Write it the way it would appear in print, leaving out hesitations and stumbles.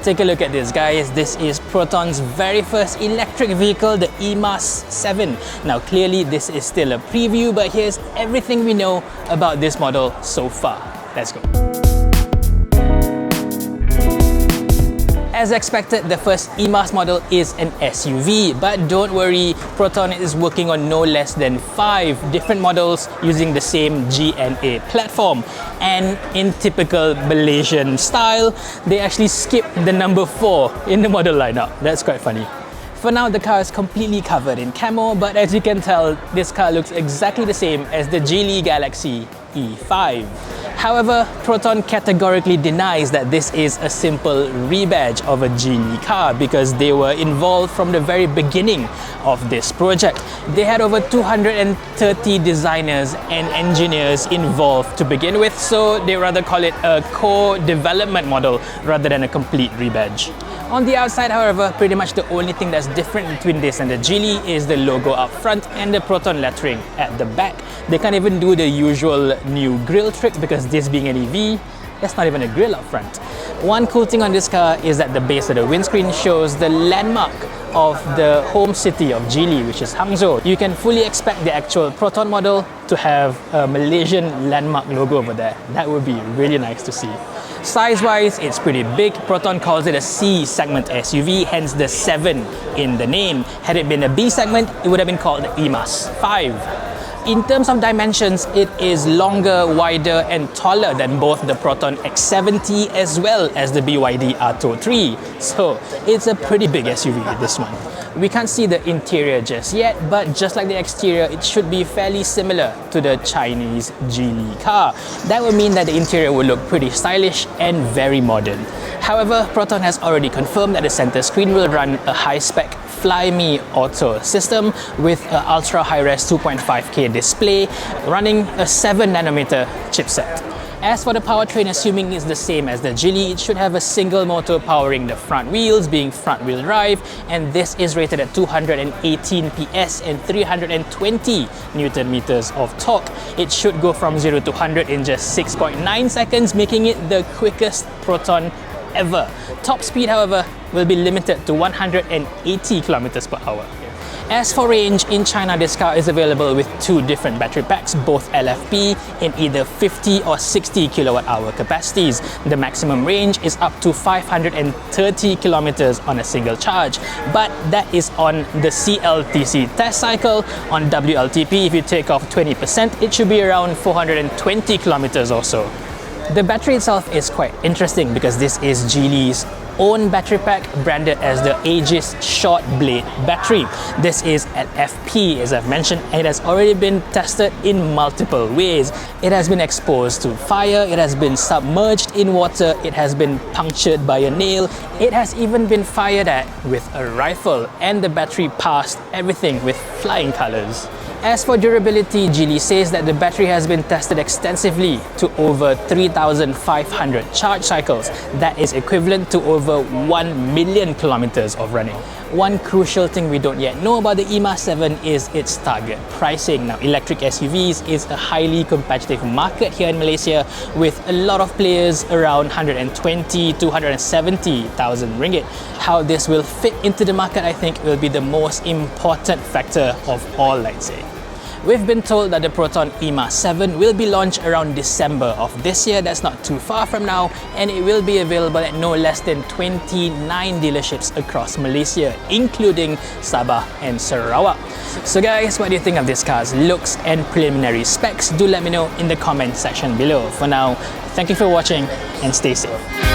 Take a look at this, guys. This is Proton's very first electric vehicle, the eMas 7. Now clearly this is still a preview, but here's everything we know about this model so far. Let's go. As expected, the first eMas model is an SUV, but don't worry, Proton is working on no less than 5 different models using the same GNA platform. And in typical Malaysian style, they actually skipped the number 4 in the model lineup. That's quite funny. For now, the car is completely covered in camo, but as you can tell, this car looks exactly the same as the Geely Galaxy E5. However, Proton categorically denies that this is a simple rebadge of a Geely car because they were involved from the very beginning of this project. They had over 230 designers and engineers involved to begin with, so they rather call it a co-development model rather than a complete rebadge. On the outside, however, pretty much the only thing that's different between this and the Geely is the logo up front and the Proton lettering at the back. They can't even do the usual new grille trick because this being an EV, that's not even a grille up front. One cool thing on this car is that the base of the windscreen shows the landmark of the home city of Geely, which is Hangzhou. You can fully expect the actual Proton model to have a Malaysian landmark logo over there. That would be really nice to see. Size-wise, it's pretty big. Proton calls it a C-segment SUV, hence the 7 in the name. Had it been a B-segment, it would have been called the eMas 5. In terms of dimensions, it is longer, wider and taller than both the Proton X70 as well as the BYD Atto 3. So it's a pretty big SUV, this one. We can't see the interior just yet, but just like the exterior, it should be fairly similar to the Chinese Geely car. That would mean that the interior will look pretty stylish and very modern. However, Proton has already confirmed that the center screen will run a high-spec Flyme Auto system with an ultra high-res 2.5K display running a 7nm chipset. As for the powertrain, assuming it's the same as the Geely, it should have a single motor powering the front wheels, being front-wheel drive, and this is rated at 218 PS and 320 Newton meters of torque. It should go from 0 to 100 in just 6.9 seconds, making it the quickest Proton ever. Top speed, however, will be limited to 180 kilometers per hour. As for range, in China, this car is available with 2 different battery packs, both LFP in either 50 or 60 kilowatt-hour capacities. The maximum range is up to 530 kilometers on a single charge, but that is on the CLTC test cycle. On WLTP, if you take off 20%, it should be around 420 kilometers or so. The battery itself is quite interesting because this is Geely's own battery pack branded as the Aegis Short Blade battery. This is at FP, as I've mentioned, and it has already been tested in multiple ways. It has been exposed to fire, it has been submerged in water, it has been punctured by a nail, it has even been fired at with a rifle, and the battery passed everything with flying colors. As for durability, Geely says that the battery has been tested extensively to over 3,500 charge cycles. That is equivalent to over 1 million kilometers of running. One crucial thing we don't yet know about the eMas 7 is its target pricing. Now, electric SUVs is a highly competitive market here in Malaysia with a lot of players around 120 to 170,000 ringgit. How this will fit into the market, I think, will be the most important factor of all, I'd say. We've been told that the Proton eMas 7 will be launched around December of this year. That's not too far from now, and it will be available at no less than 29 dealerships across Malaysia, including Sabah and Sarawak. So guys, what do you think of this car's looks and preliminary specs? Do let me know in the comment section below. For now, thank you for watching and stay safe.